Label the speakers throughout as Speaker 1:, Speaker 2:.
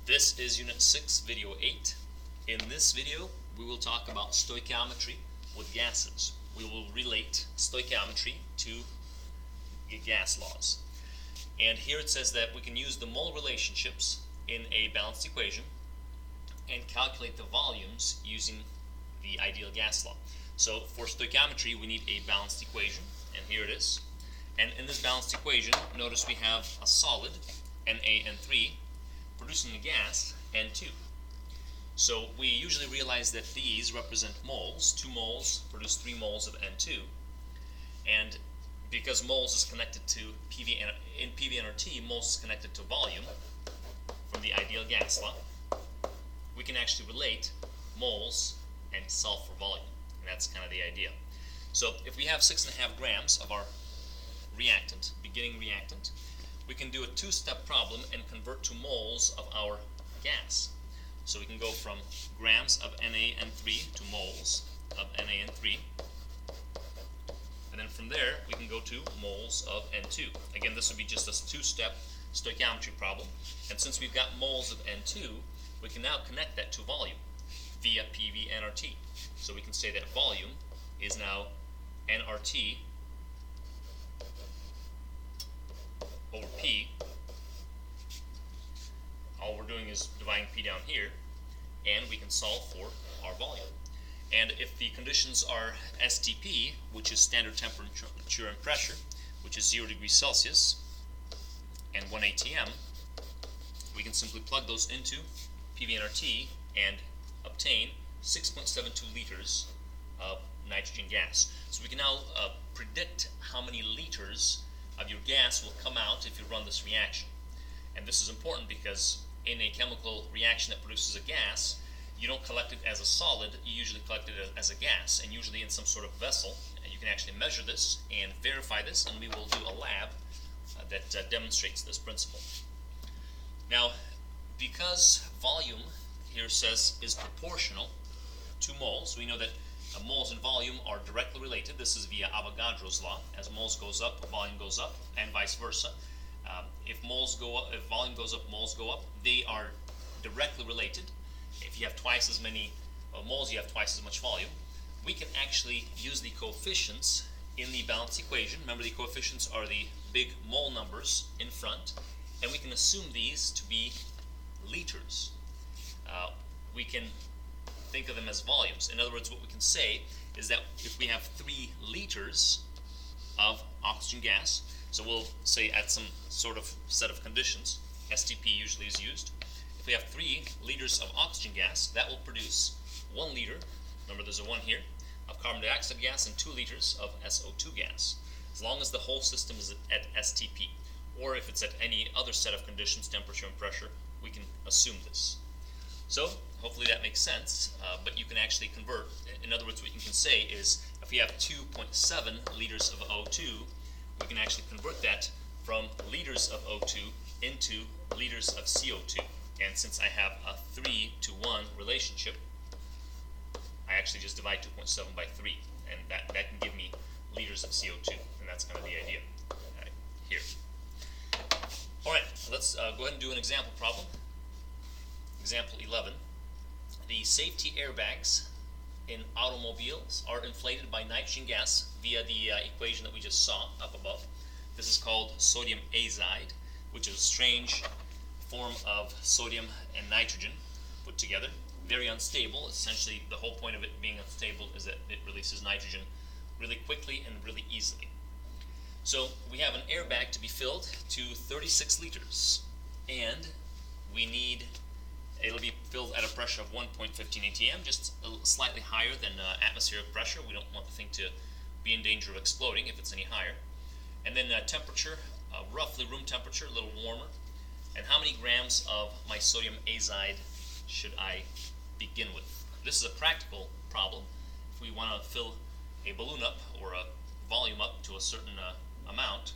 Speaker 1: This is Unit 6, Video 8. In this video, we will talk about stoichiometry with gases. We will relate stoichiometry to gas laws. And here it says that we can use the mole relationships in a balanced equation and calculate the volumes using the ideal gas law. So for stoichiometry, we need a balanced equation, and here it is. And in this balanced equation, notice we have a solid, NaN3, producing a gas, N2. So we usually realize that these represent moles. 2 moles produce 3 moles of N2. And because moles is connected to in PV-nRT, moles is connected to volume from the ideal gas law, we can actually relate moles and solve for volume. And that's kind of the idea. So if we have 6.5 grams of our reactant, beginning reactant, we can do a 2-step problem and convert to moles of our gas. So we can go from grams of NaN3 to moles of NaN3. And then from there, we can go to moles of N2. Again, this would be just a 2-step stoichiometry problem. And since we've got moles of N2, we can now connect that to volume via PV-nRT. So we can say that volume is now nRT over P. All we're doing is dividing P down here, and we can solve for our volume. And if the conditions are STP, which is standard temperature and pressure, which is 0 degrees Celsius, and 1 atm, we can simply plug those into PV-nRT and obtain 6.72 liters of nitrogen gas. So we can now predict how many liters of your gas will come out if you run this reaction. And this is important because in a chemical reaction that produces a gas, you don't collect it as a solid, you usually collect it as a gas, and usually in some sort of vessel. And you can actually measure this and verify this, and we will do a lab that demonstrates this principle. Now, because volume here says is proportional to moles, we know that moles and volume are directly related. This is via Avogadro's law. As moles goes up, volume goes up, and vice versa. If volume goes up, moles go up. They are directly related. If you have twice as many moles, you have twice as much volume. We can actually use the coefficients in the balanced equation. Remember, the coefficients are the big mole numbers in front, and we can assume these to be liters. We can think of them as volumes. In other words, what we can say is that if we have 3 liters of oxygen gas, so we'll say at some sort of set of conditions, STP usually is used. If we have 3 liters of oxygen gas, that will produce 1 liter, remember there's a 1 here, of carbon dioxide gas and 2 liters of SO2 gas, as long as the whole system is at STP. Or if it's at any other set of conditions, temperature and pressure, we can assume this. So hopefully that makes sense, but you can actually convert. In other words, what you can say is if we have 2.7 liters of O2, we can actually convert that from liters of O2 into liters of CO2. And since I have a 3-to-1 relationship, I actually just divide 2.7 by 3, and that can give me liters of CO2, and that's kind of the idea here. All right, let's go ahead and do an example problem. Example 11. The safety airbags in automobiles are inflated by nitrogen gas via the equation that we just saw up above. This is called sodium azide, which is a strange form of sodium and nitrogen put together. Very unstable. Essentially, the whole point of it being unstable is that it releases nitrogen really quickly and really easily. So we have an airbag to be filled to 36 liters, and we need it'll be filled at a pressure of 1.15 atm, just slightly higher than atmospheric pressure. We don't want the thing to be in danger of exploding if it's any higher. And then temperature, roughly room temperature, a little warmer. And how many grams of my sodium azide should I begin with? This is a practical problem. If we want to fill a balloon up or a volume up to a certain amount,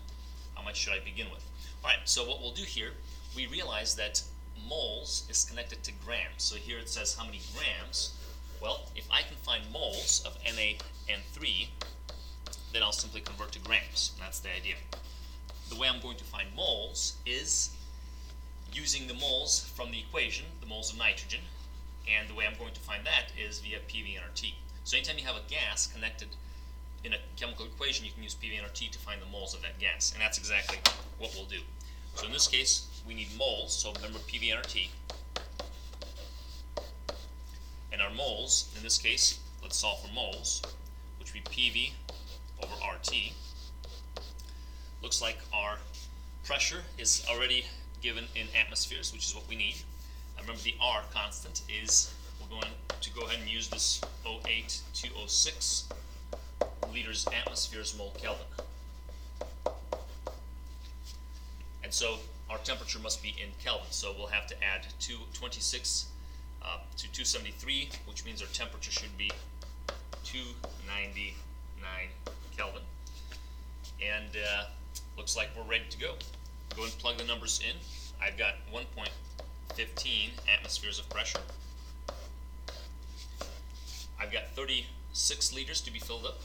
Speaker 1: how much should I begin with? All right, so what we'll do here, we realize that moles is connected to grams. So here it says how many grams. Well, if I can find moles of NaN3, then I'll simply convert to grams. And that's the idea. The way I'm going to find moles is using the moles from the equation, the moles of nitrogen, and the way I'm going to find that is via PV and RT. So anytime you have a gas connected in a chemical equation, you can use PV and RT to find the moles of that gas, and that's exactly what we'll do. So in this case, we need moles, so remember PV and RT. And our moles, in this case, let's solve for moles, which would be PV over RT. Looks like our pressure is already given in atmospheres, which is what we need. Remember the R constant is, we're going to go ahead and use this 08206 liters atmospheres mole Kelvin. And so our temperature must be in Kelvin, so we'll have to add 226 to 273, which means our temperature should be 299 Kelvin. And looks like we're ready to go. Go and plug the numbers in. I've got 1.15 atmospheres of pressure. I've got 36 liters to be filled up.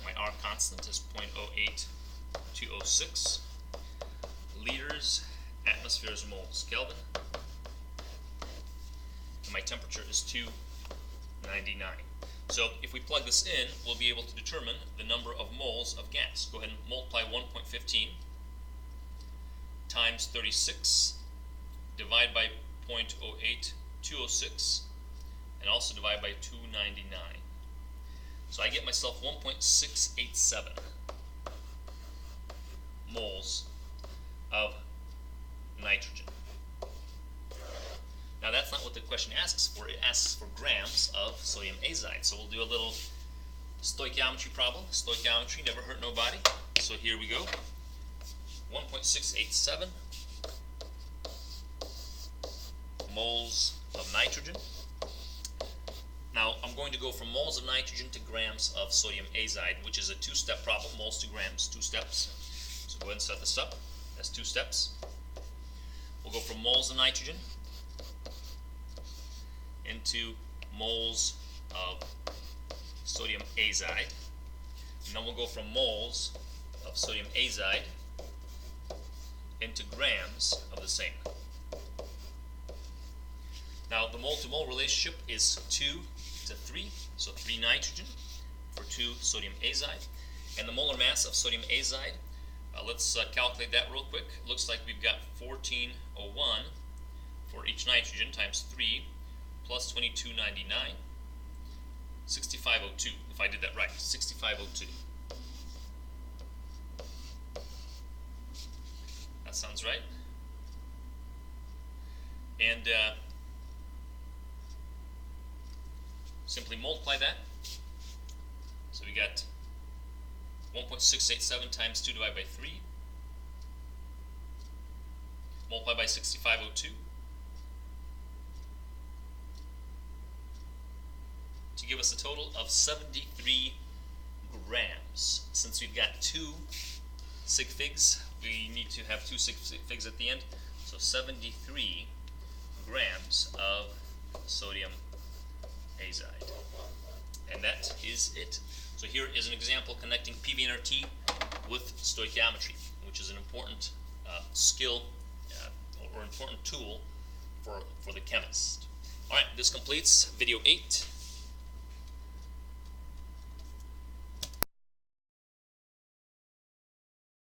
Speaker 1: My R constant is 0.08206 liters atmospheres moles Kelvin. And my temperature is 299. So if we plug this in, we'll be able to determine the number of moles of gas. Go ahead and multiply 1.15 times 36, divide by 0.08206, and also divide by 299. So I get myself 1.687 moles of nitrogen. Now that's not what the question asks for. It asks for grams of sodium azide. So we'll do a little stoichiometry problem. Stoichiometry never hurt nobody. So here we go. 1.687 moles of nitrogen. Now I'm going to go from moles of nitrogen to grams of sodium azide, which is a two-step problem. Moles to grams, 2 steps. So go ahead and set this up. That's 2 steps. We'll go from moles of nitrogen into moles of sodium azide. And then we'll go from moles of sodium azide into grams of the same. Now the mole-to-mole relationship is 2 to 3, so 3 nitrogen for 2 sodium azide. And the molar mass of sodium azide, let's calculate that real quick. It looks like we've got 1401 for each nitrogen times 3 plus 2299, 6502, if I did that right, 6502. That sounds right. And simply multiply that. So we got 1.687 times 2 divided by 3, multiply by 6502, to give us a total of 73 grams. Since we've got 2 sig figs, we need to have 2 sig figs at the end, so 73 grams of sodium azide. And that is it. So here is an example connecting PV and RT with stoichiometry, which is an important skill or important tool for the chemist. Alright, this completes video 8.